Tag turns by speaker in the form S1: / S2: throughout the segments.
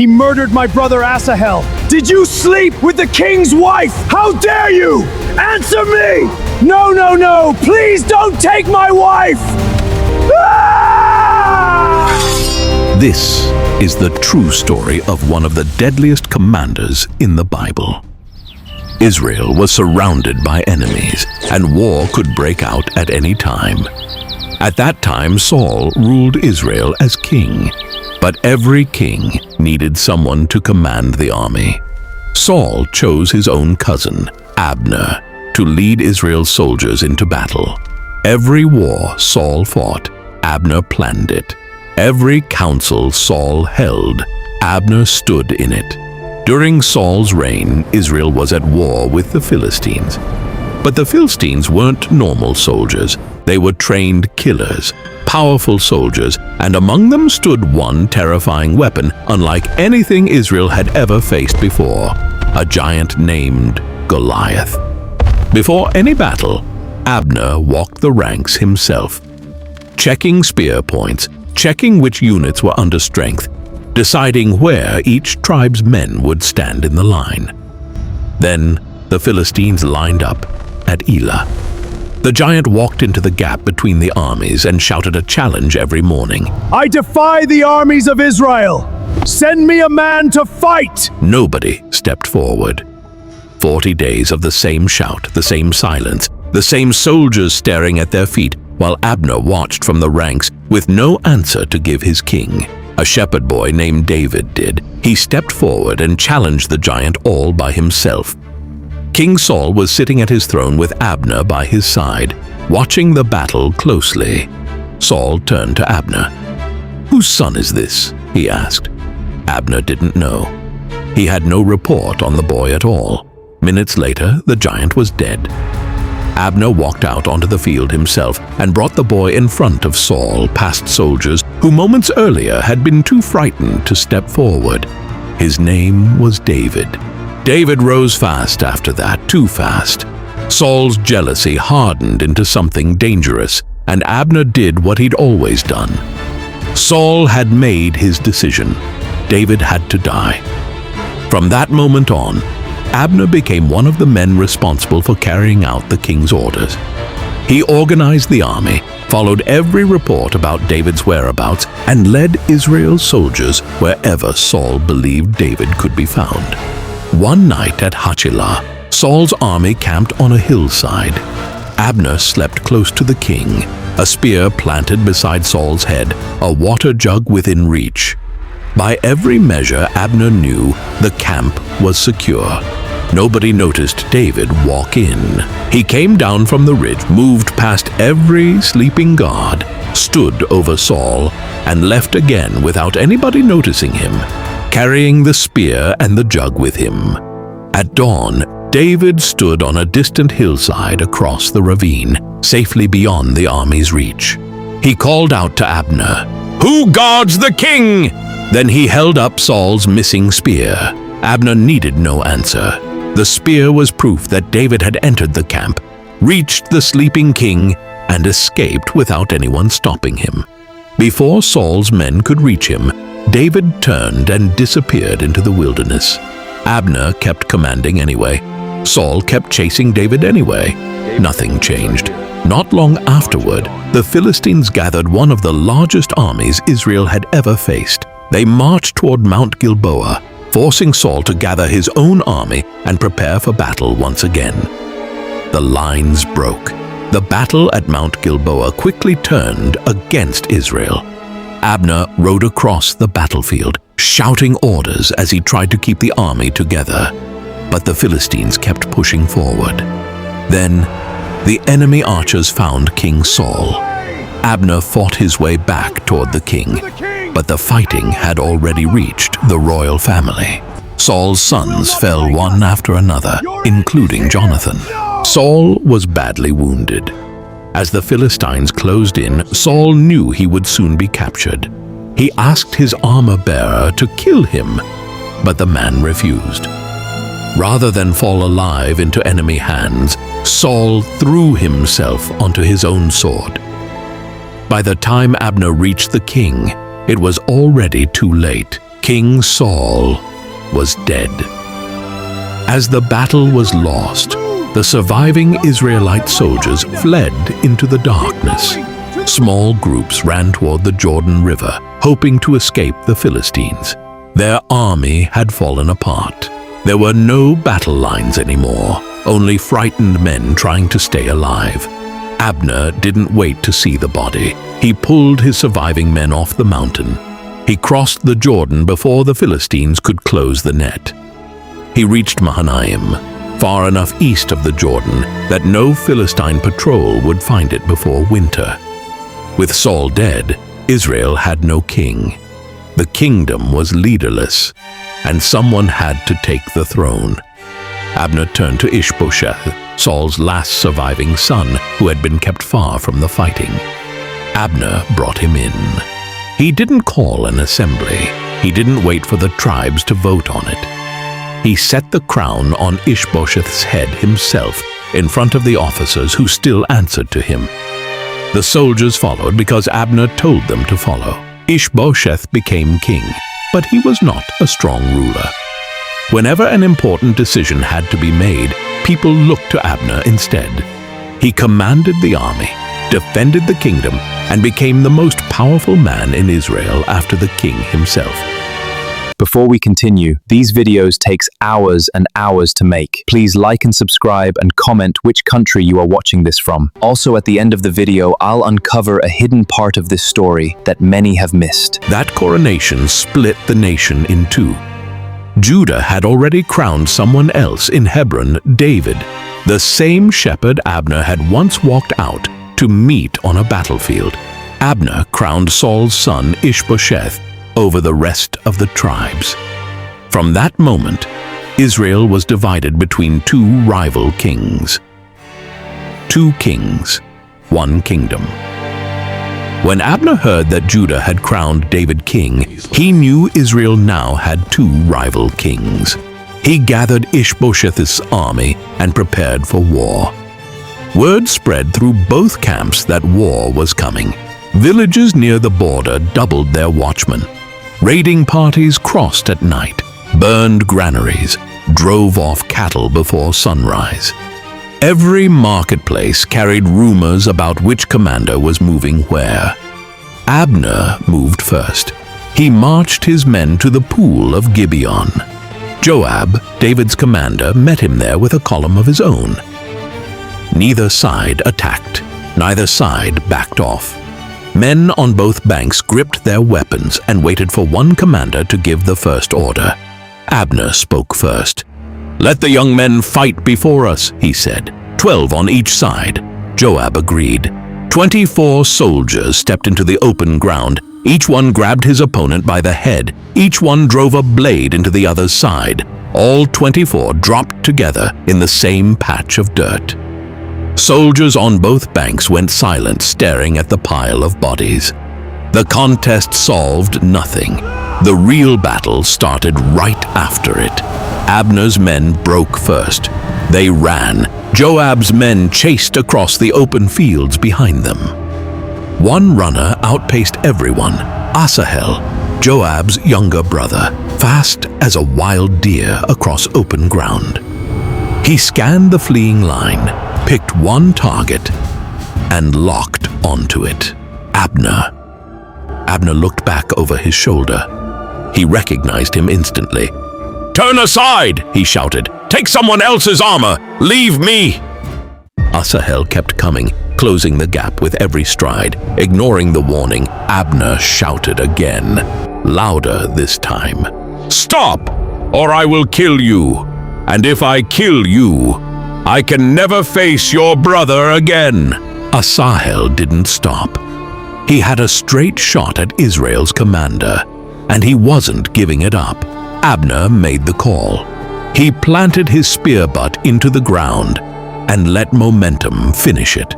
S1: He murdered my brother Asahel. Did you sleep with the king's wife? How dare you? Answer me! No, no, no! Please don't take my wife! Ah!
S2: This is the true story of one of the deadliest commanders in the Bible. Israel was surrounded by enemies, and war could break out at any time. At that time, Saul ruled Israel as king, but every king needed someone to command the army. Saul chose his own cousin, Abner, to lead Israel's soldiers into battle. Every war Saul fought, Abner planned it. Every council Saul held, Abner stood in it. During Saul's reign, Israel was at war with the Philistines. But the Philistines weren't normal soldiers. They were trained killers, powerful soldiers, and among them stood one terrifying weapon unlike anything Israel had ever faced before, a giant named Goliath. Before any battle, Abner walked the ranks himself, checking spear points, checking which units were under strength, deciding where each tribe's men would stand in the line. Then the Philistines lined up at Elah. The giant walked into the gap between the armies and shouted a challenge every morning.
S1: I defy the armies of Israel! Send me a man to fight!
S2: Nobody stepped forward. 40 days of the same shout, the same silence, the same soldiers staring at their feet, while Abner watched from the ranks with no answer to give his king. A shepherd boy named David did. He stepped forward and challenged the giant all by himself. King Saul was sitting at his throne with Abner by his side, watching the battle closely. Saul turned to Abner. "Whose son is this?" he asked. Abner didn't know. He had no report on the boy at all. Minutes later, the giant was dead. Abner walked out onto the field himself and brought the boy in front of Saul, past soldiers who moments earlier had been too frightened to step forward. His name was David. David rose fast after that, too fast. Saul's jealousy hardened into something dangerous, and Abner did what he'd always done. Saul had made his decision. David had to die. From that moment on, Abner became one of the men responsible for carrying out the king's orders. He organized the army, followed every report about David's whereabouts, and led Israel's soldiers wherever Saul believed David could be found. One night at Hachilah, Saul's army camped on a hillside. Abner slept close to the king, a spear planted beside Saul's head, a water jug within reach. By every measure, Abner knew the camp was secure. Nobody noticed David walk in. He came down from the ridge, moved past every sleeping guard, stood over Saul, and left again without anybody noticing him, carrying the spear and the jug with him. At dawn, David stood on a distant hillside across the ravine, safely beyond the army's reach. He called out to Abner, "Who guards the king?" Then he held up Saul's missing spear. Abner needed no answer. The spear was proof that David had entered the camp, reached the sleeping king, and escaped without anyone stopping him. Before Saul's men could reach him, David turned and disappeared into the wilderness. Abner kept commanding anyway. Saul kept chasing David anyway. Nothing changed. Not long afterward, the Philistines gathered one of the largest armies Israel had ever faced. They marched toward Mount Gilboa, forcing Saul to gather his own army and prepare for battle once again. The lines broke. The battle at Mount Gilboa quickly turned against Israel. Abner rode across the battlefield, shouting orders as he tried to keep the army together. But the Philistines kept pushing forward. Then, the enemy archers found King Saul. Abner fought his way back toward the king, but the fighting had already reached the royal family. Saul's sons fell one after another, including Jonathan. Saul was badly wounded. As the Philistines closed in, Saul knew he would soon be captured. He asked his armor-bearer to kill him, but the man refused. Rather than fall alive into enemy hands, Saul threw himself onto his own sword. By the time Abner reached the king, it was already too late. King Saul was dead. As the battle was lost, the surviving Israelite soldiers fled into the darkness. Small groups ran toward the Jordan River, hoping to escape the Philistines. Their army had fallen apart. There were no battle lines anymore, only frightened men trying to stay alive. Abner didn't wait to see the body. He pulled his surviving men off the mountain. He crossed the Jordan before the Philistines could close the net. He reached Mahanaim, far enough east of the Jordan that no Philistine patrol would find it before winter. With Saul dead, Israel had no king. The kingdom was leaderless, and someone had to take the throne. Abner turned to Ish-bosheth, Saul's last surviving son, who had been kept far from the fighting. Abner brought him in. He didn't call an assembly. He didn't wait for the tribes to vote on it. He set the crown on Ish-bosheth's head himself in front of the officers who still answered to him. The soldiers followed because Abner told them to follow. Ish-bosheth became king, but he was not a strong ruler. Whenever an important decision had to be made, people looked to Abner instead. He commanded the army, defended the kingdom, and became the most powerful man in Israel after the king himself.
S3: Before we continue, these videos takes hours and hours to make. Please like and subscribe and comment which country you are watching this from. Also, at the end of the video, I'll uncover a hidden part of this story that many have missed.
S2: That coronation split the nation in two. Judah had already crowned someone else in Hebron, David, the same shepherd Abner had once walked out to meet on a battlefield. Abner crowned Saul's son Ish-bosheth over the rest of the tribes. From that moment, Israel was divided between two rival kings. 2 kings, 1 kingdom. When Abner heard that Judah had crowned David king, he knew Israel now had 2 rival kings. He gathered Ish-bosheth's army and prepared for war. Word spread through both camps that war was coming. Villages near the border doubled their watchmen. Raiding parties crossed at night, burned granaries, drove off cattle before sunrise. Every marketplace carried rumors about which commander was moving where. Abner moved first. He marched his men to the pool of Gibeon. Joab, David's commander, met him there with a column of his own. Neither side attacked, neither side backed off. Men on both banks gripped their weapons and waited for one commander to give the first order. Abner spoke first. "Let the young men fight before us," he said. 12 on each side. Joab agreed. 24 soldiers stepped into the open ground. Each one grabbed his opponent by the head. Each one drove a blade into the other's side. All 24 dropped together in the same patch of dirt. Soldiers on both banks went silent, staring at the pile of bodies. The contest solved nothing. The real battle started right after it. Abner's men broke first. They ran. Joab's men chased across the open fields behind them. One runner outpaced everyone, Asahel, Joab's younger brother, fast as a wild deer across open ground. He scanned the fleeing line, picked one target, and locked onto it. Abner. Abner looked back over his shoulder. He recognized him instantly. "Turn aside!" he shouted. "Take someone else's armor! Leave me!" Asahel kept coming, closing the gap with every stride. Ignoring the warning, Abner shouted again, louder this time. "Stop, or I will kill you! And if I kill you, I can never face your brother again." Asahel didn't stop. He had a straight shot at Israel's commander, and he wasn't giving it up. Abner made the call. He planted his spear butt into the ground and let momentum finish it.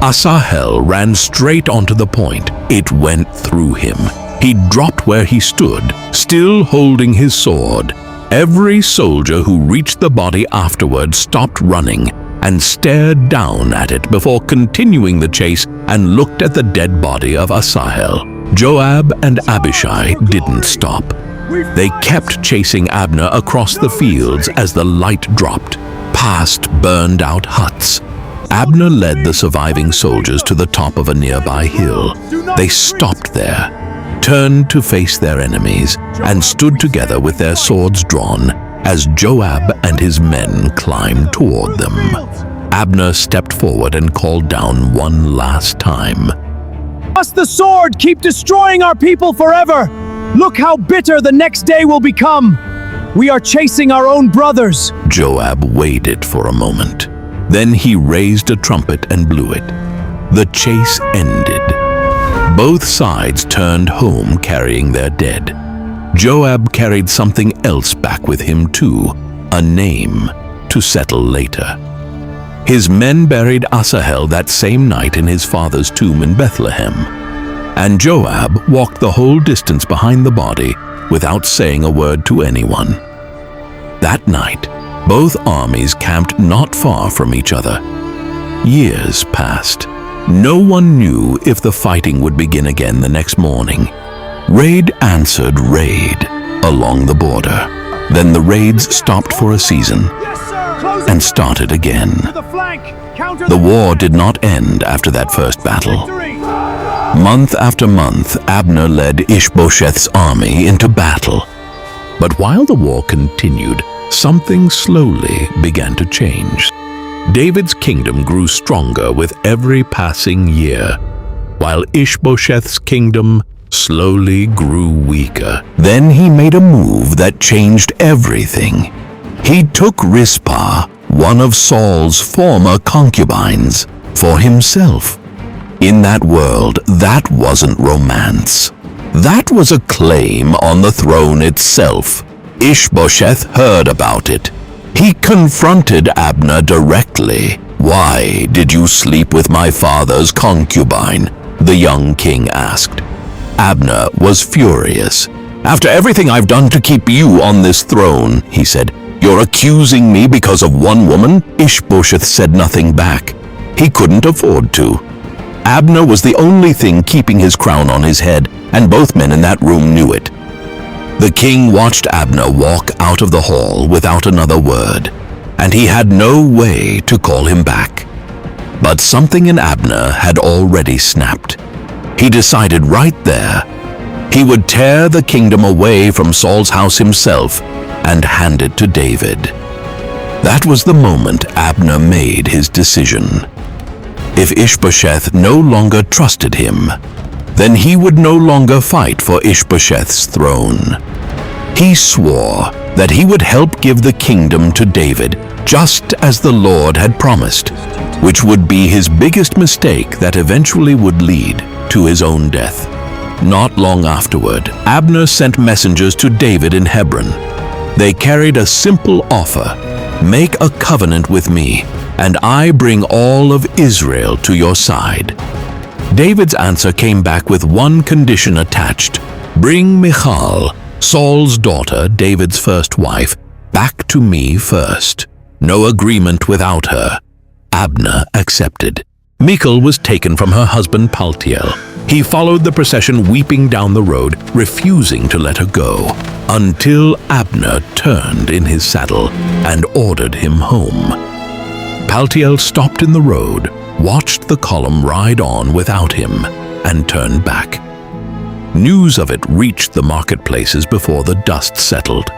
S2: Asahel ran straight onto the point. It went through him. He dropped where he stood, still holding his sword. Every soldier who reached the body afterward stopped running and stared down at it before continuing the chase and looked at the dead body of Asahel. Joab and Abishai didn't stop. They kept chasing Abner across the fields as the light dropped, past burned-out huts. Abner led the surviving soldiers to the top of a nearby hill. They stopped there, turned to face their enemies, and stood together with their swords drawn as Joab and his men climbed toward them. Abner stepped forward and called down one last time.
S1: Must the sword keep destroying our people forever? Look how bitter the next day will become. We are chasing our own brothers.
S2: Joab waited for a moment. Then he raised a trumpet and blew it. The chase ended. Both sides turned home carrying their dead. Joab carried something else back with him too, a name to settle later. His men buried Asahel that same night in his father's tomb in Bethlehem. And Joab walked the whole distance behind the body without saying a word to anyone. That night, both armies camped not far from each other. Years passed. No one knew if the fighting would begin again the next morning. Raid answered raid along the border. Then the raids stopped for a season and started again. The war did not end after that first battle. Month after month, Abner led Ish-bosheth's army into battle. But while the war continued, something slowly began to change. David's kingdom grew stronger with every passing year, while Ish-bosheth's kingdom slowly grew weaker. Then he made a move that changed everything. He took Rizpah, one of Saul's former concubines, for himself. In that world, that wasn't romance. That was a claim on the throne itself. Ish-bosheth heard about it. He confronted Abner directly. "Why did you sleep with my father's concubine?" the young king asked. Abner was furious. "After everything I've done to keep you on this throne," he said, "you're accusing me because of one woman?" Ish-bosheth said nothing back. He couldn't afford to. Abner was the only thing keeping his crown on his head, and both men in that room knew it. The king watched Abner walk out of the hall without another word, and he had no way to call him back. But something in Abner had already snapped. He decided right there he would tear the kingdom away from Saul's house himself and hand it to David. That was the moment Abner made his decision. If Ish-bosheth no longer trusted him, then he would no longer fight for Ish-bosheth's throne. He swore that he would help give the kingdom to David, just as the Lord had promised, which would be his biggest mistake that eventually would lead to his own death. Not long afterward, Abner sent messengers to David in Hebron. They carried a simple offer: "Make a covenant with me, and I bring all of Israel to your side." David's answer came back with one condition attached: "Bring Michal, Saul's daughter, David's first wife, back to me first." No agreement without her. Abner accepted. Michal was taken from her husband Paltiel. He followed the procession weeping down the road, refusing to let her go, until Abner turned in his saddle and ordered him home. Paltiel stopped in the road, watched the column ride on without him, and turned back. News of it reached the marketplaces before the dust settled.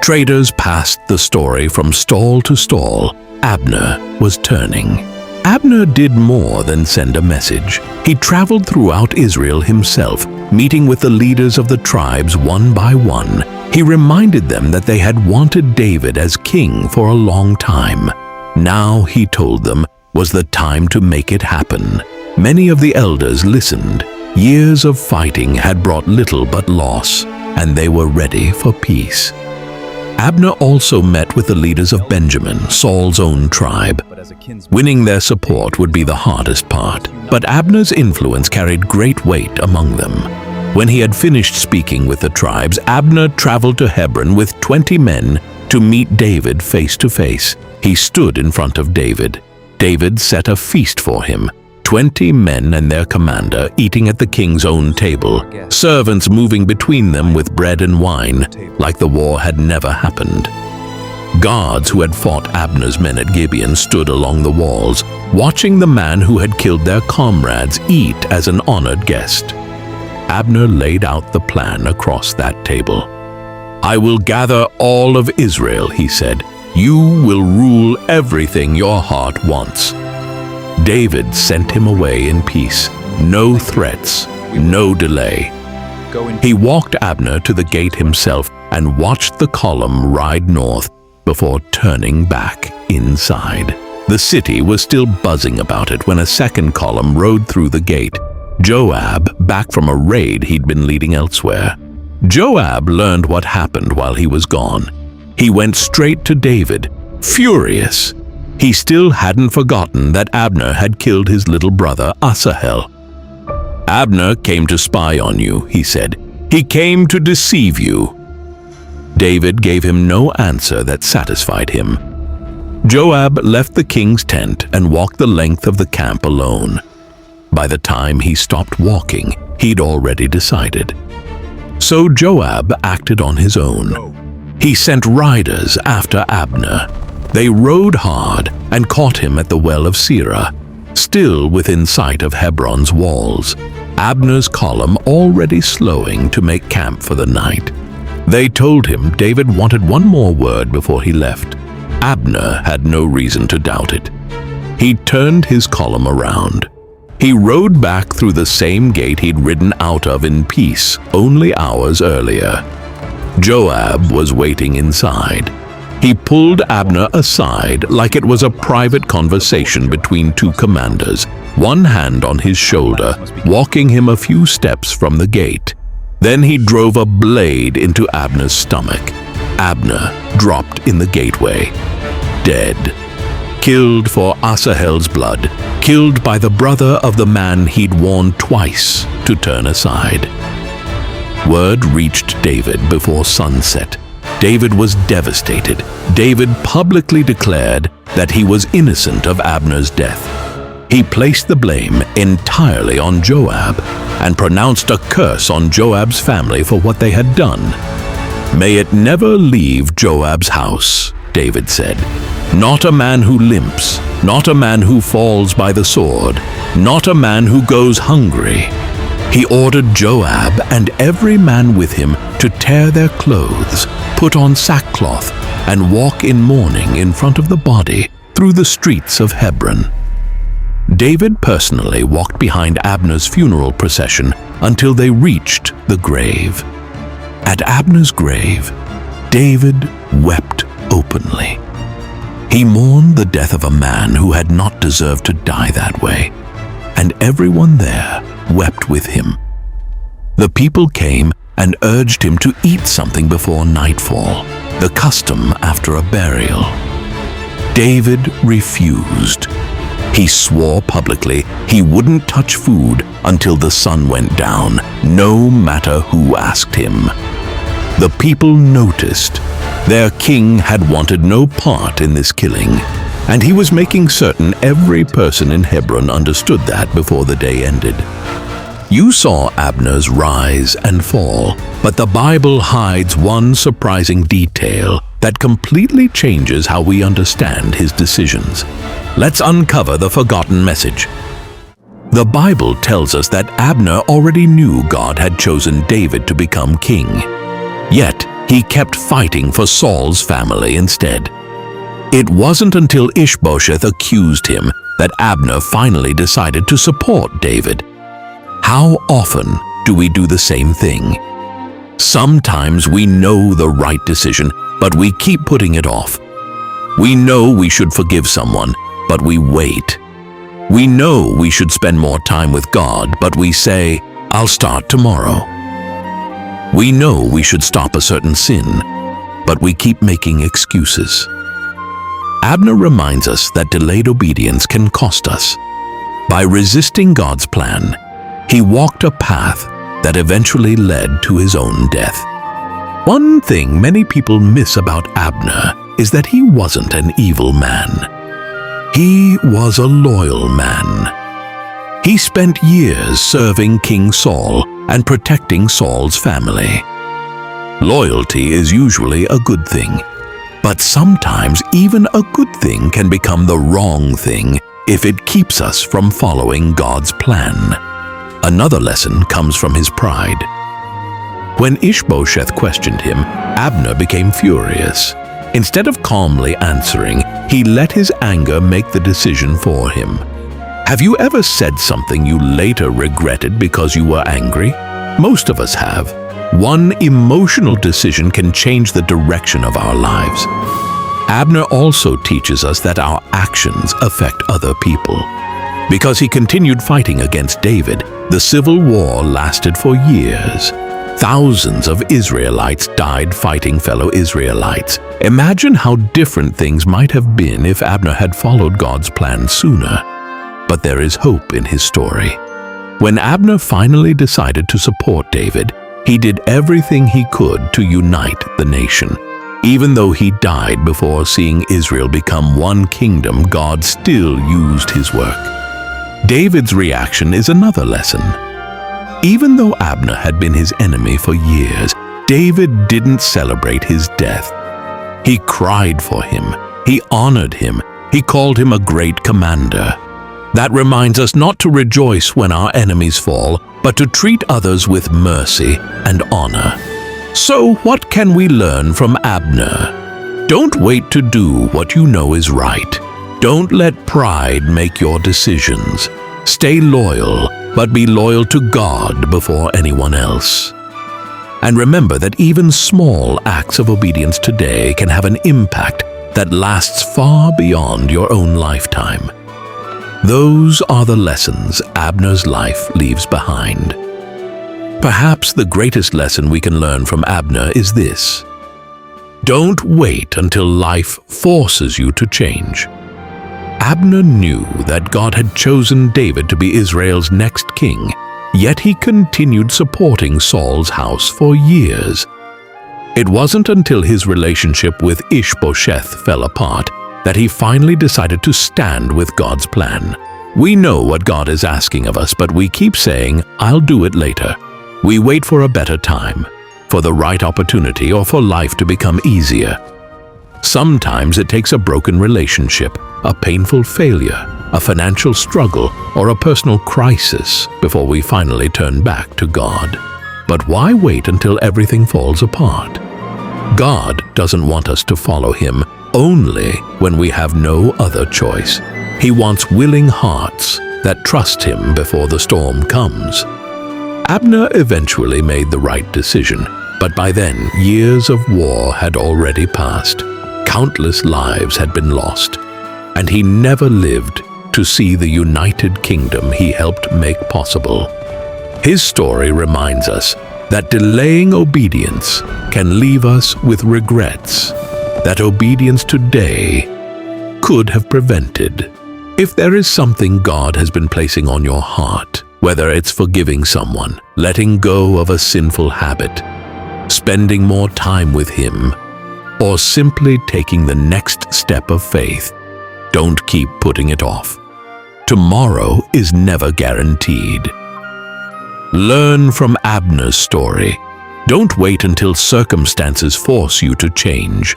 S2: Traders passed the story from stall to stall. Abner was turning. Abner did more than send a message. He traveled throughout Israel himself, meeting with the leaders of the tribes one by one. He reminded them that they had wanted David as king for a long time. Now, he told them, was the time to make it happen. Many of the elders listened. Years of fighting had brought little but loss, and they were ready for peace. Abner also met with the leaders of Benjamin, Saul's own tribe. Winning their support would be the hardest part, but Abner's influence carried great weight among them. When he had finished speaking with the tribes, Abner traveled to Hebron with 20 men to meet David face to face. He stood in front of David. David set a feast for him. 20 men and their commander eating at the king's own table, servants moving between them with bread and wine, like the war had never happened. Guards who had fought Abner's men at Gibeon stood along the walls, watching the man who had killed their comrades eat as an honored guest. Abner laid out the plan across that table. "I will gather all of Israel," he said. "You will rule everything your heart wants." David sent him away in peace. No threats, no delay. He walked Abner to the gate himself and watched the column ride north before turning back inside. The city was still buzzing about it when a second column rode through the gate. Joab, back from a raid he'd been leading elsewhere. Joab learned what happened while he was gone. He went straight to David, furious. He still hadn't forgotten that Abner had killed his little brother Asahel. "Abner came to spy on you," he said. "He came to deceive you." David gave him no answer that satisfied him. Joab left the king's tent and walked the length of the camp alone. By the time he stopped walking, he'd already decided. So Joab acted on his own. He sent riders after Abner. They rode hard and caught him at the well of Sirah, still within sight of Hebron's walls, Abner's column already slowing to make camp for the night. They told him David wanted one more word before he left. Abner had no reason to doubt it. He turned his column around. He rode back through the same gate he'd ridden out of in peace only hours earlier. Joab was waiting inside. He pulled Abner aside like it was a private conversation between two commanders, one hand on his shoulder, walking him a few steps from the gate. Then he drove a blade into Abner's stomach. Abner dropped in the gateway, dead. Killed for Asahel's blood, killed by the brother of the man he'd warned twice to turn aside. Word reached David before sunset. David was devastated. David publicly declared that he was innocent of Abner's death. He placed the blame entirely on Joab and pronounced a curse on Joab's family for what they had done. "May it never leave Joab's house," David said. "Not a man who limps, not a man who falls by the sword, not a man who goes hungry." He ordered Joab and every man with him to tear their clothes, put on sackcloth, and walk in mourning in front of the body through the streets of Hebron. David personally walked behind Abner's funeral procession until they reached the grave. At Abner's grave, David wept openly. He mourned the death of a man who had not deserved to die that way, and everyone there wept with him. The people came and urged him to eat something before nightfall, the custom after a burial. David refused. He swore publicly he wouldn't touch food until the sun went down, no matter who asked him. The people noticed. Their king had wanted no part in this killing, and he was making certain every person in Hebron understood that before the day ended. You saw Abner's rise and fall, but the Bible hides one surprising detail that completely changes how we understand his decisions. Let's uncover the forgotten message. The Bible tells us that Abner already knew God had chosen David to become king. Yet, he kept fighting for Saul's family instead. It wasn't until Ish-bosheth accused him that Abner finally decided to support David. How often do we do the same thing? Sometimes we know the right decision, but we keep putting it off. We know we should forgive someone, but we wait. We know we should spend more time with God, but we say, "I'll start tomorrow." We know we should stop a certain sin, but we keep making excuses. Abner reminds us that delayed obedience can cost us. By resisting God's plan, he walked a path that eventually led to his own death. One thing many people miss about Abner is that he wasn't an evil man. He was a loyal man. He spent years serving King Saul and protecting Saul's family. Loyalty is usually a good thing, but sometimes even a good thing can become the wrong thing if it keeps us from following God's plan. Another lesson comes from his pride. When Ish-bosheth questioned him, Abner became furious. Instead of calmly answering, he let his anger make the decision for him. Have you ever said something you later regretted because you were angry? Most of us have. One emotional decision can change the direction of our lives. Abner also teaches us that our actions affect other people. Because he continued fighting against David, the civil war lasted for years. Thousands of Israelites died fighting fellow Israelites. Imagine how different things might have been if Abner had followed God's plan sooner. But there is hope in his story. When Abner finally decided to support David, he did everything he could to unite the nation. Even though he died before seeing Israel become one kingdom, God still used his work. David's reaction is another lesson. Even though Abner had been his enemy for years, David didn't celebrate his death. He cried for him. He honored him. He called him a great commander. That reminds us not to rejoice when our enemies fall, but to treat others with mercy and honor. So what can we learn from Abner? Don't wait to do what you know is right. Don't let pride make your decisions. Stay loyal, but be loyal to God before anyone else. And remember that even small acts of obedience today can have an impact that lasts far beyond your own lifetime. Those are the lessons Abner's life leaves behind. Perhaps the greatest lesson we can learn from Abner is this: don't wait until life forces you to change. Abner knew that God had chosen David to be Israel's next king, yet he continued supporting Saul's house for years. It wasn't until his relationship with Ish-bosheth fell apart that he finally decided to stand with God's plan. We know what God is asking of us, but we keep saying, "I'll do it later." We wait for a better time, for the right opportunity, or for life to become easier. Sometimes it takes a broken relationship, a painful failure, a financial struggle, or a personal crisis before we finally turn back to God. But why wait until everything falls apart? God doesn't want us to follow Him only when we have no other choice. He wants willing hearts that trust Him before the storm comes. Abner eventually made the right decision, but by then years of war had already passed. Countless lives had been lost, and he never lived to see the united kingdom he helped make possible. His story reminds us that delaying obedience can leave us with regrets that obedience today could have prevented. If there is something God has been placing on your heart, whether it's forgiving someone, letting go of a sinful habit, spending more time with Him, or simply taking the next step of faith, don't keep putting it off. Tomorrow is never guaranteed. Learn from Abner's story. Don't wait until circumstances force you to change.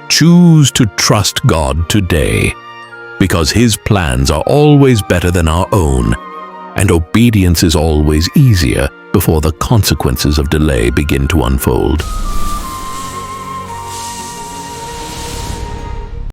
S2: Choose to trust God today, because His plans are always better than our own, and obedience is always easier before the consequences of delay begin to unfold.